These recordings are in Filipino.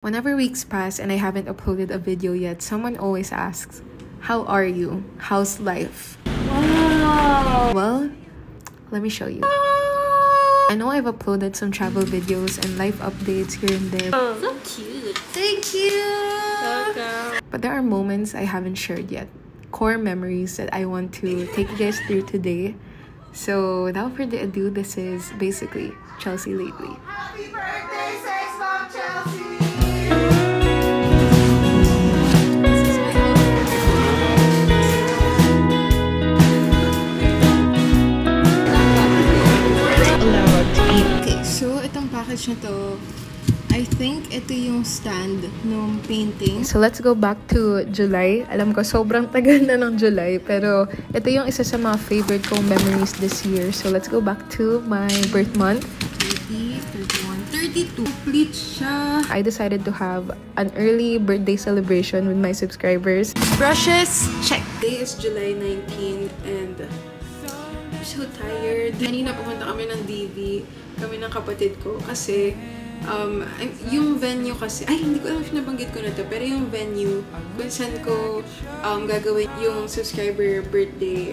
Whenever weeks pass and I haven't uploaded a video yet, someone always asks, how are you? How's life? Wow! Well, let me show you. I know I've uploaded some travel videos and life updates here and there. Oh, so cute. Thank you! Welcome. But there are moments I haven't shared yet. Core memories that I want to take you guys through today. So without further ado, this is basically Chelsea Lately. Happy birthday, Sex Bomb Chelsea! Okay, so itong package na to, I think ito yung stand ng painting. So let's go back to July. Alam ko, sobrang tagal na ng July, pero ito yung isa sa mga favorite kong memories this year. So let's go back to my birth month. 30, 31, 32. Complete siya. I decided to have an early birthday celebration with my subscribers. Brushes, check. Today is July 19 and I'm so tired. Kanina pumunta kami ng DV, kami ng kapatid ko, kasi yung venue kasi, ay hindi ko alam if nabanggit ko na to, pero yung venue kung saan ko gagawin yung subscriber birthday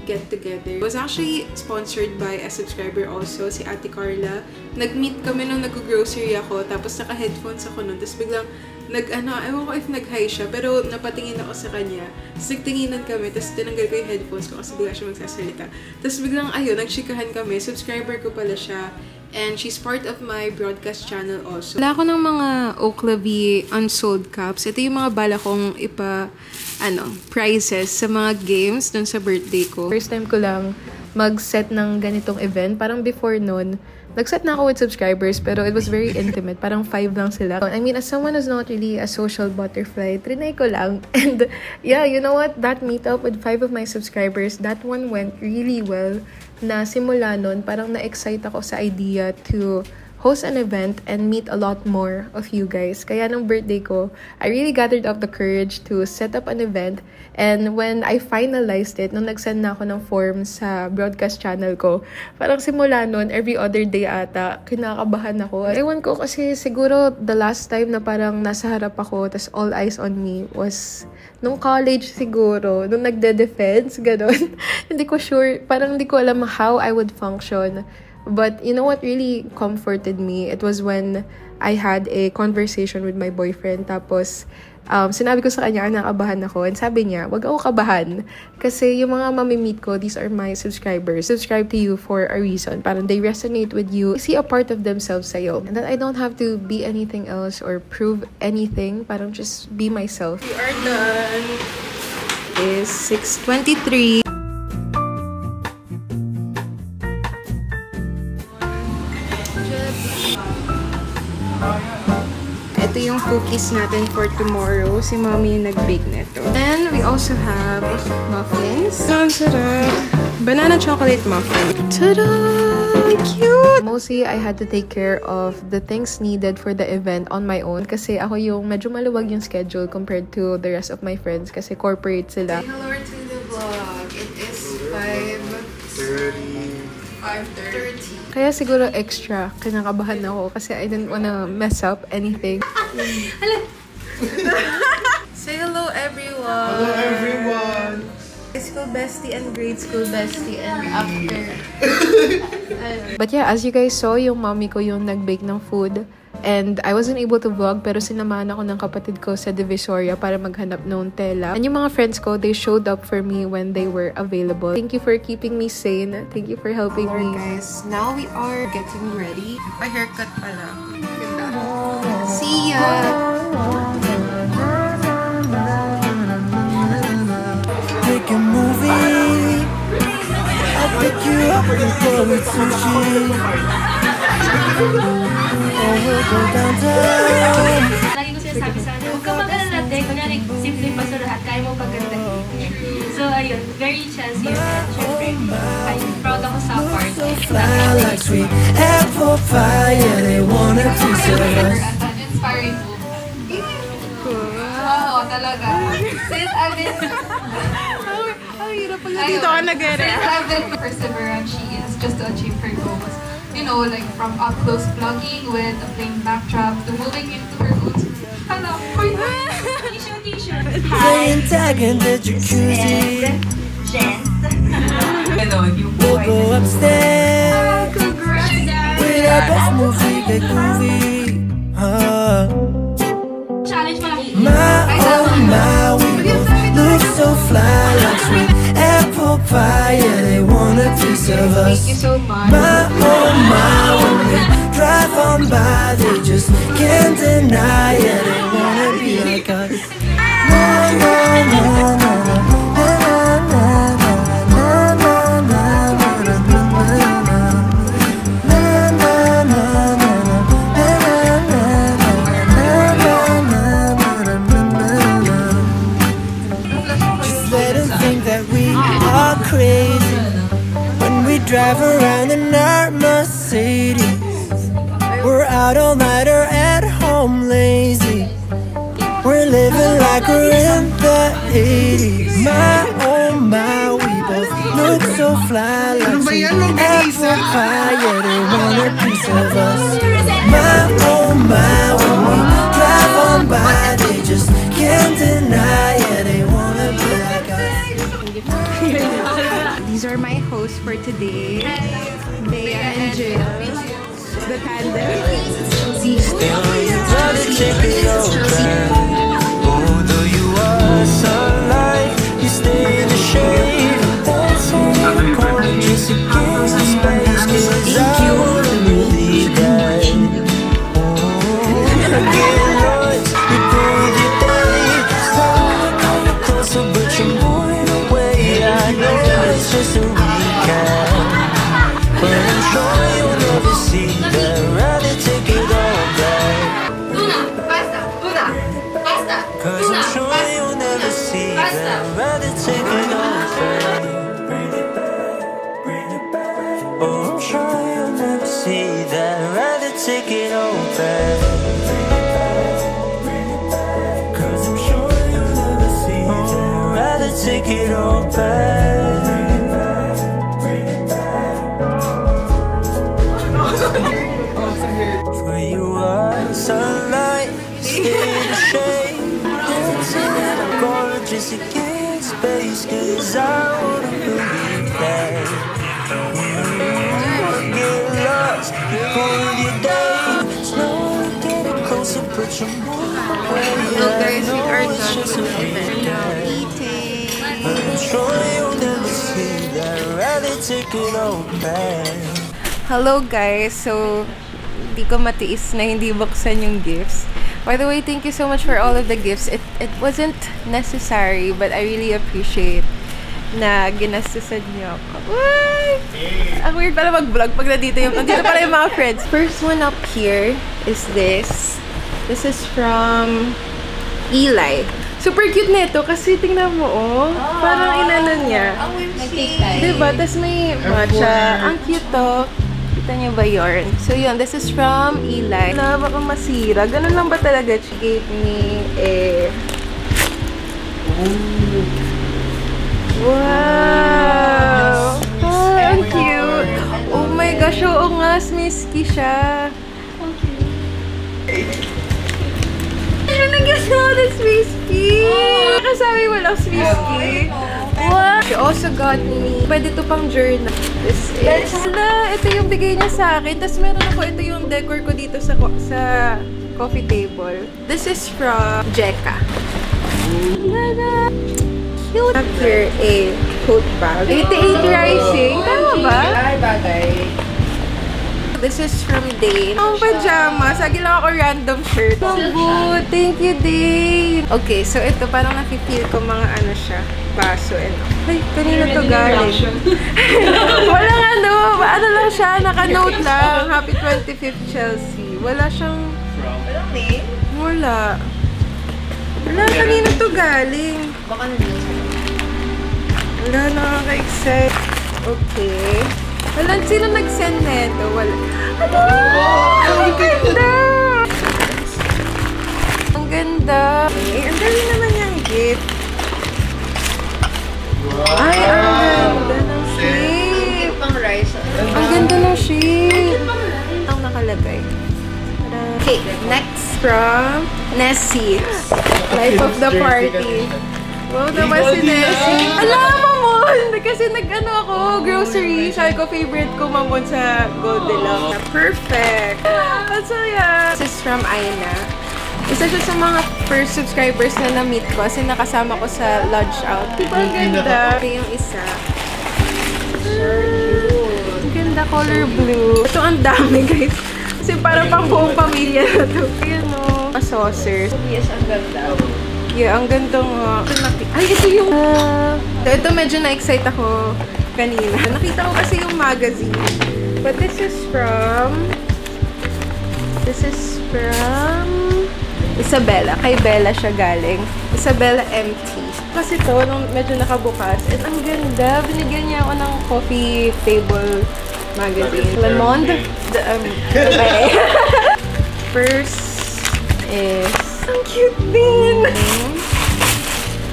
get together was actually sponsored by a subscriber also, si Ate Carla. Nag-meet kami nung nag-grocery ako, tapos naka-headphones ako nun, tapos biglang ewan ko if nag-hi siya, pero napatingin ako sa kanya. Tapos nagtinginan kami, tapos tinanggal ko yung headphones ko kasi bigla siya magsasalita. Tapos biglang ayun, nagchikahan kami, subscriber ko pala siya. And she's part of my broadcast channel also. Wala ko ng mga Oakley unsold cups. Ito yung mga bala kong prizes sa mga games dun sa birthday ko. First time ko lang mag-set ng ganitong event. Parang before nun, nag-set na ako with subscribers, pero it was very intimate. Parang 5 lang sila. I mean, as someone who's not really a social butterfly, trinay ko lang. And yeah, you know what? That meetup with 5 of my subscribers, that one went really well. Na simula nun, parang na-excite ako sa idea to host an event and meet a lot more of you guys. Kaya nung birthday ko, I really gathered up the courage to set up an event. And when I finalized it, nung nag-send na ako ng form sa broadcast channel ko, parang simula nun, every other day ata, kinakabahan ako. Ewan ko kasi siguro the last time na parang nasa harap ako, tas all eyes on me was nung college siguro, nung nagde-defense, gano'n. Hindi ko sure, parang hindi ko alam how I would function. But you know what really comforted me? It was when I had a conversation with my boyfriend. Tapos, sinabi ko sa kanya, nakabahan ako. And sabi niya, wag ako kabahan. Kasi yung mga mamimit ko, these are my subscribers. Subscribe to you for a reason. Parang they resonate with you. See a part of themselves sa'yo. And that I don't have to be anything else or prove anything. Parang just be myself. We are done. It is 6:23. Ito yung cookies natin for tomorrow. Si mommy yung nag-bake nito. And we also have muffins. Ang sarap! Banana chocolate muffin. Tada! Cute! Mostly, I had to take care of the things needed for the event on my own. Kasi ako yung medyo maluwag yung schedule compared to the rest of my friends. Kasi corporate sila. Say hello to the vlog. It is 5:30. Kaya siguro extra kinakabahan ako kasi I didn't wanna mess up anything. Say hello everyone! Hello everyone! School bestie and grade school bestie and after. But yeah, as you guys saw, yung mommy ko yung nag-bake ng food. And I wasn't able to vlog, pero sinamahan ako ng kapatid ko sa Divisoria para maghanap ng tela. And yung mga friends ko, they showed up for me when they were available. Thank you for keeping me sane. Thank you for helping me. Guys, now we are getting ready. A haircut pala. See ya! Make a movie. I'll pick you up and go with sushi. Lagi ko sinasabi sa kanya, huwag ka mag-alala, kunyari, simple pa sa lahat, kaya mo pagandahin. So, ayun, very Chelsea event. Siyempre, I'm proud ako sa part. Like sweet apple pie, yeah, they wanna taste us. Inspiring book. Oo, talaga. Since I've been... Ang hirap pala dito ka nag-ere. Since I've been perseverant, she is just to achieve her goals. you know, like from up close vlogging with a plain backdrop to moving into her own. Hello, T-shirt. Playing tag in the jacuzzi. We'll go upstairs with our best movie, get groovy. Challenge mo lang. My oh my, we both look so fly like sweet apple pie. Yeah, they want a piece of us. Thank you so much. My oh my, when we drive on by, they just can't deny. Yeah, they wanna be like us. Na na na na na na na na na na na crazy when we drive around in our Mercedes. We're out all night or at home lazy. We're living like we're in the 80s. My oh my, we both look so fly like sweet apple pie. Yeah, they want a piece of us. My oh my, when we drive on by, they just can't deny. Yeah, they wanna be like us. These are my hosts for today, Bea and Jill, the tandem. Although you are sunlight, you stay in the shade. That's how you call it, just against the space. 'Cause I wanna believe that. I get lost, you go with your day. Slowly coming closer, but you're moving away. I know it's just a recap, but I'm sure you'll never see that. Rather take it all back. Cause I'm sure you'll never see that. Rather take it all back. Oh, I'm sure you'll never see that. Rather take it all back. Cause I'm sure you'll never see that. Rather take it all back. For you are sunlight, stay in the shade. Just against space, 'cause I wanna believe that. Get lost, you go with your day. Slowly getting closer, but you're moving away. Hello guys, we are It's done just a with the event. Now weekend, eating. but I'm sure you'll never see that. Rather take it all back. Hello guys, so hindi ko matiis na hindi buksan yung gifts. By the way, thank you so much for all of the gifts. It wasn't necessary, but I really appreciate na ginastusan niyo ako. Uy! Ang weird pala mag-vlog pag nandito pala yung mga friends. First one up here is this. This is from Eli. Super cute nito kasi tingnan mo, oh. Parang inano niya. Diba? Tapos may matcha. Ang cute to. Kita niyo ba yun? So yun, this is from Eli. Wala, baka masira. Ganun lang ba talaga? She gave me a... Wow! Ah, ang cute! Oh my gosh, oo nga, smisky siya. Ano nag-guess mo this smisky? Nakasabi walang smisky. Wow! She also got me, pwede to pang journal. This is, ito yung bigay niya sa akin. Tapos meron ako, ito yung decor ko dito sa coffee table. This is from Jeka. Tada! Cute! Up here, a tote bag. 88 Rising. Tama ba? Ay, bagay. This is from Dane. Ang pajamas. Lagi lang ako random shirt. Good. Thank you, Dane. Okay, so ito parang nafe-feel ko mga ano siya. Baso and ay, kanina to galing. Walang ano. Ano lang siya. Naka-note lang. Happy 25th Chelsea. Wala siyang... Walang name? Wala. Wala, kanina to galing. Baka nandun. Wala, nakaka-excite. Okay. Wala, sino nag-send nito? Wala. Ano? Ang ganda! Ang ganda! Eh, ang dali naman yung gift. Ay, ang ganda ng sleeve. Pang price. Ang ganda ng shade. Ang nakalagay. Okay, next from Nessie. Life of the party. Wow, naman si Nessie. Alam mo mo! Kasi nag-ano ako, grocery. Sabi ko, favorite ko mamon sa Goldilocks. Perfect! Ang saya! This is from Aina. Isa siya sa mga first subscribers na na-meet ko kasi nakasama ko sa lunch out. Diba ang ganda? Ito yung isa. Ang ganda, color blue. Ito ang dami, guys. Kasi parang pang buong pamilya na ito. Ayan o. A-saucer. Yes, ang ganda. Yeah, ang ganda nga. Ay, ito yung... ito medyo na-excite ako kanina. Nakita ko kasi yung magazine. But this is from... Isabella. Kay Bella siya galing. Isabella MT. Kasi ito, nung medyo nakabukas. And ang ganda. Binigyan niya ako ng coffee table magazine. Le Monde. First is... Ang cute din!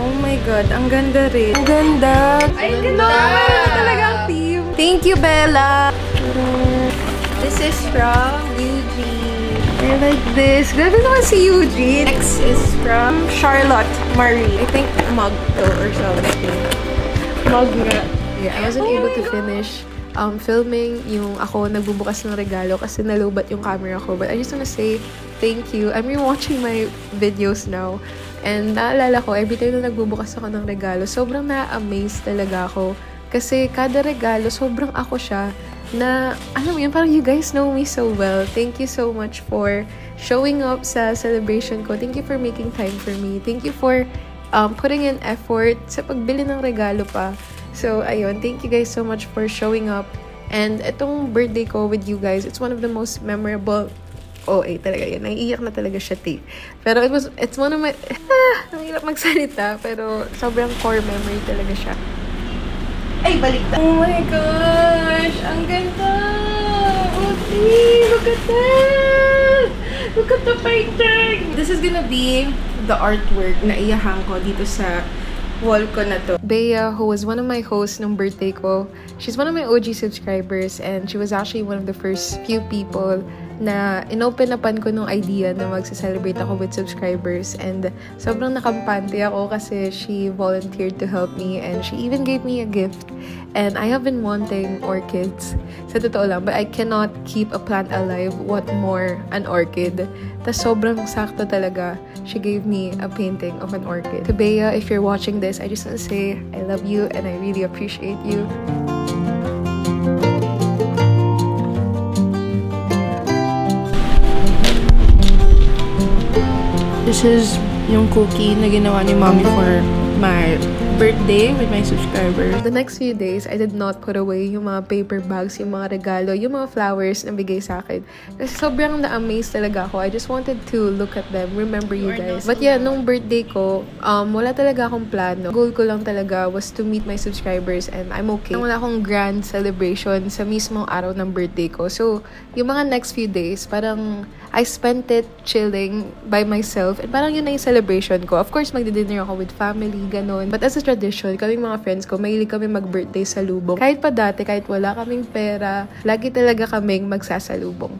Oh my God, ang ganda rin. Ang ganda! Ay, ganda! Meron na talagang theme. Thank you, Bella! This is from Eugene. I like this. Grabe naman si Eugene. Next is from Charlotte Marie. I think mug to or something. Mug nga. Yeah, I wasn't able to finish filming yung ako nagbubukas ng regalo kasi nalubat yung camera ko. But I just wanna say thank you. I'm rewatching my videos now. And naalala ko, every time na nagbubukas ako ng regalo, sobrang na-amaze talaga ako. Kasi kada regalo, sobrang ako siya na, alam mo yun, parang you guys know me so well. Thank you so much for showing up sa celebration ko. Thank you for making time for me. Thank you for putting in effort sa pagbili ng regalo pa. So, ayun, thank you guys so much for showing up. And itong birthday ko with you guys, it's one of the most memorable. Talaga yan. Naiiyak na talaga siya, Pero it's one of my, nahirap magsalita, pero sobrang core memory talaga siya. Ay, baliktad. Oh my gosh! Ang ganda! Look at that! Look at the painting! This is gonna be the artwork na iyahan ko dito sa wall ko na to. Bea, who was one of my hosts nung birthday ko, she's one of my OG subscribers and she was actually one of the first few people na inopen-upan ko nung idea na magsa-celebrate ako with subscribers, and sobrang nakampante ako kasi she volunteered to help me and she even gave me a gift. And I have been wanting orchids, sa totoo lang, but I cannot keep a plant alive. What more, an orchid? Tas sobrang sakto talaga. She gave me a painting of an orchid. To Bea, if you're watching this, I just want to say I love you and I really appreciate you. This is yung cookie na ginawa ni Mommy for my birthday with my subscribers. The next few days, I did not put away yung mga paper bags, yung mga regalo, yung mga flowers na bigay sa akin. Kasi sobrang na-amaze talaga ako. I just wanted to look at them, remember you guys. But yeah, nung birthday ko, wala talaga akong plano. Goal ko lang talaga was to meet my subscribers and I'm okay. Wala akong grand celebration sa mismong araw ng birthday ko. So, yung mga next few days, parang I spent it chilling by myself and parang yun na yung celebration ko. Of course, magdi-dinner ako with family, ganun. But as a tradition, kaming mga friends ko, mahilig kami mag-birthday sa lubong. Kahit pa dati, kahit wala kaming pera, lagi talaga kaming magsasalubong.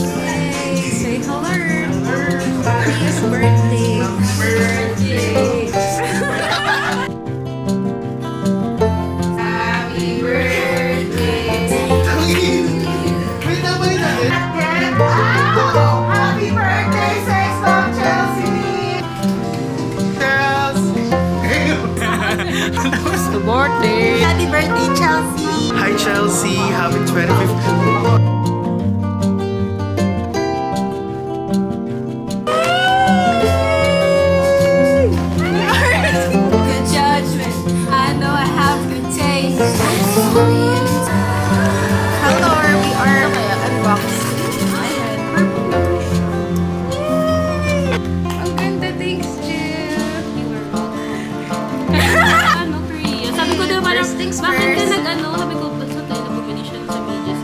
Yay! Say hello! Happy birthday! Birthday! Birthday! Happy birthday, Chelsea! Hi, Chelsea! Happy 25th! Good judgment. I know I have good taste. Hello! We are unboxing. Ang ganda, thanks, Jill! Ano, Korea? Sabi ko na parang, First things bakit ka first. nag-ano? Sabi ko, ba't sa tayo na combination sa media?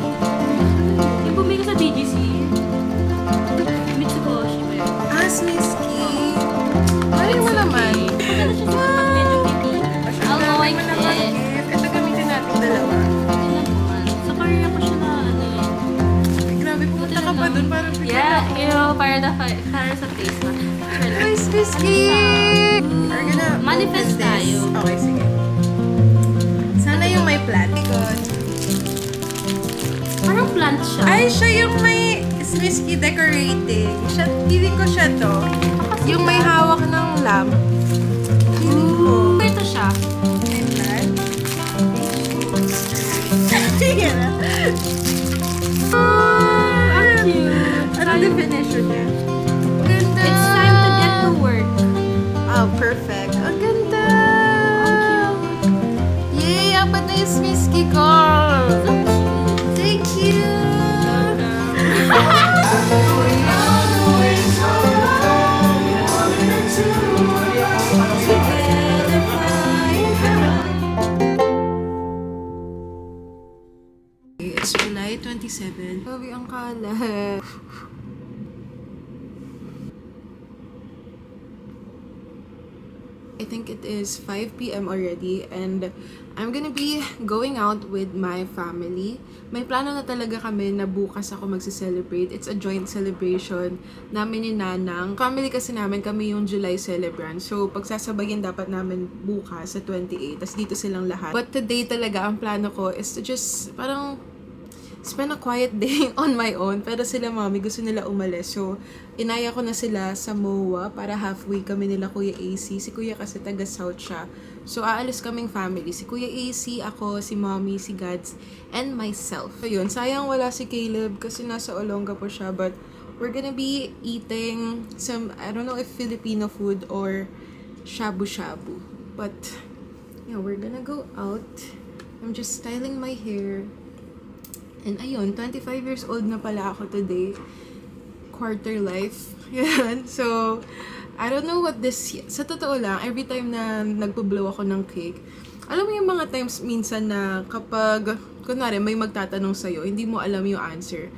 ka dun, parang Yeah, para sa face na. Nice biscuit! We're gonna Manifest open this. tayo. Okay, sige. Sana yung may plant. Good. Parang plant siya. Ay, siya yung may whiskey decorating. Siya, feeling ko siya to. Yung may hawak ng lamp. Feeling ko. Ito siya. May plant. Sige na. Ano definition niya? Ganda! It's time to get to work. Oh, perfect. Ang ganda! Yay! Apat na yung whiskey ko! Thank you! It's July 27. Sabi ang kalat. I think it is 5 p.m. already and I'm gonna be going out with my family. May plano na talaga kami na bukas ako magse-celebrate. It's a joint celebration namin ni Nanang. Family kasi namin, kami yung July celebrant. So, pagsasabayin dapat namin bukas sa 28. Tas dito silang lahat. But today talaga, ang plano ko is to just parang spend a quiet day on my own. Pero sila mami, gusto nila umalis. So, inaya ko na sila sa MOA para halfway kami nila Kuya AC. Si Kuya kasi taga-South siya. So, aalis kaming family. Si Kuya AC, ako, si mommy, si Gads, and myself. So, yun. Sayang wala si Caleb kasi nasa Olonga po siya. But, we're gonna be eating some, I don't know if Filipino food or shabu-shabu. But, yeah, we're gonna go out. I'm just styling my hair. And ayun, 25 years old na pala ako today. Quarter life. Yan. So, I don't know what this... Sa totoo lang, every time na nagpo-blow ako ng cake, alam mo yung mga times minsan na kapag, kunwari, may magtatanong sa'yo, hindi mo alam yung answer.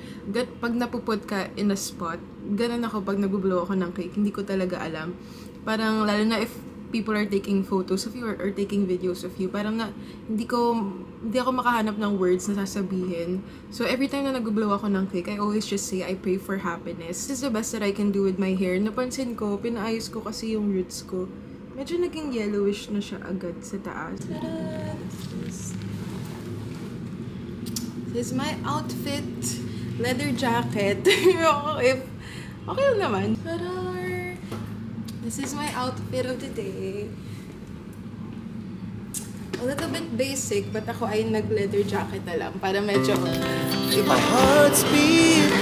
Pag napuput ka in a spot, ganun ako pag nagpo-blow ako ng cake, hindi ko talaga alam. Parang, lalo na if people are taking photos of you or taking videos of you, parang hindi ako makahanap ng words na sasabihin. So, every time na nag-blow ako ng cake, I always just say, I pray for happiness. This is the best that I can do with my hair. Napansin ko, pinaayos ko kasi yung roots ko. Medyo naging yellowish na siya agad sa taas. Tada! This is my outfit. Leather jacket. Okay lang naman. Tada! This is my outfit of the day. A little bit basic, but ako ay nag-leather jacket na lang para medyo... My heart's beat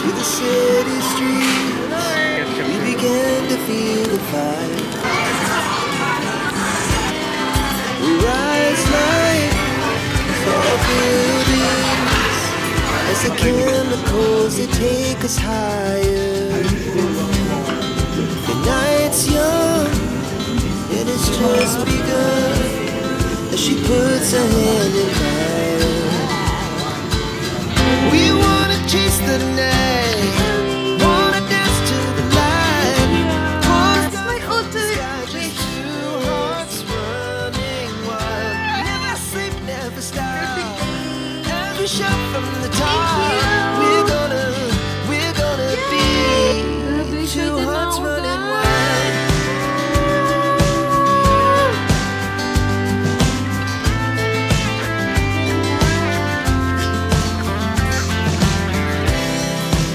to the city street. We began to feel the fire. We rise like tall buildings as the chemicals they take us higher. The night's young and it's just begun as she puts her hand in mine. We wanna chase the night, wanna dance to the light. That's my ultimate wish. Two hearts running wild. Never sleep, never stop. Every shot from the top. We're gonna be two hearts running wild.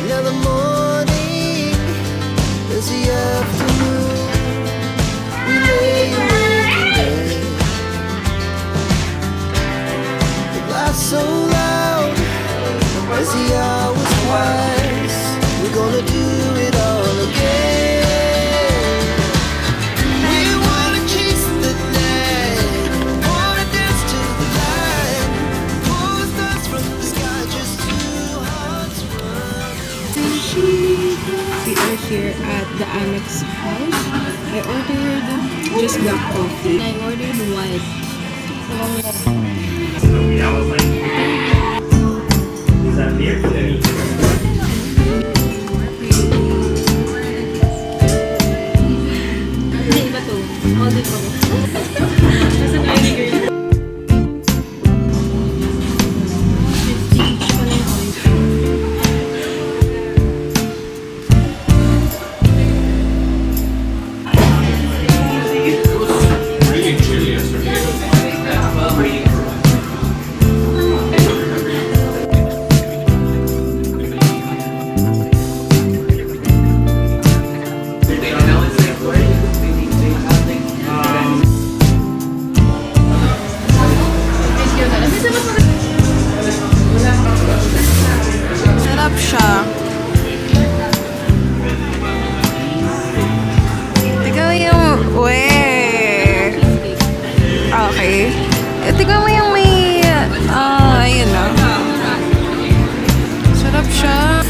Now the morning is the afternoon. We lay awake in bed. The laughs so loud as the hours pass. We're gonna do it all again. We wanna chase the night, wanna dance to the light. Pull the stars from the sky, just two hearts running. We are here at the Annex house. I ordered just black coffee. I ordered white. Is that near to me? Hindi ba to? Order ko. Nasa early girl. 50 each pala yung order. Sarap siya. Tignan mo yung... Okay. Tignan mo yung may... ayun na. Sarap siya.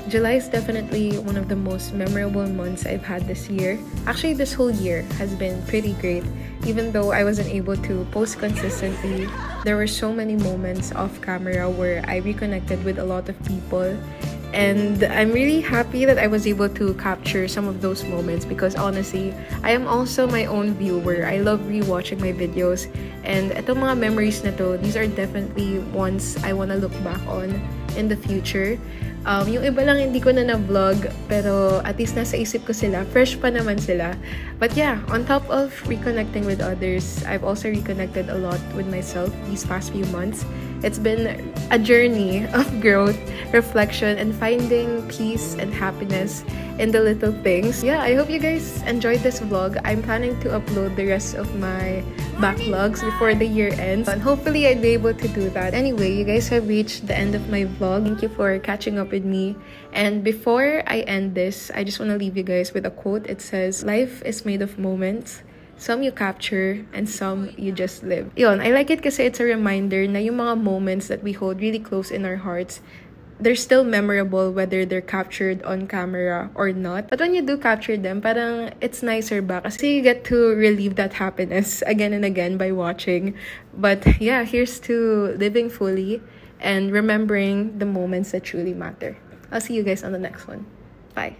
July is definitely one of the most memorable months I've had this year. Actually, this whole year has been pretty great. Even though I wasn't able to post consistently, there were so many moments off camera where I reconnected with a lot of people. And I'm really happy that I was able to capture some of those moments because honestly, I am also my own viewer. I love rewatching my videos. And itong mga memories na to, these are definitely ones I wanna look back on in the future. Yung iba lang hindi ko na na-vlog, pero at least nasa isip ko sila. Fresh pa naman sila. But yeah, on top of reconnecting with others, I've also reconnected a lot with myself these past few months. It's been a journey of growth, reflection, and finding peace and happiness in the little things. Yeah, I hope you guys enjoyed this vlog. I'm planning to upload the rest of my backlogs before the year ends, and hopefully I'd be able to do that. Anyway, you guys have reached the end of my vlog. Thank you for catching up with me. And before I end this, I just want to leave you guys with a quote. It says, "Life is made of moments. Some you capture, and some you just live." Yun, I like it kasi it's a reminder na yung mga moments that we hold really close in our hearts, they're still memorable whether they're captured on camera or not. But when you do capture them, parang it's nicer ba? Kasi you get to relieve that happiness again and again by watching. But yeah, here's to living fully and remembering the moments that truly matter. I'll see you guys on the next one. Bye.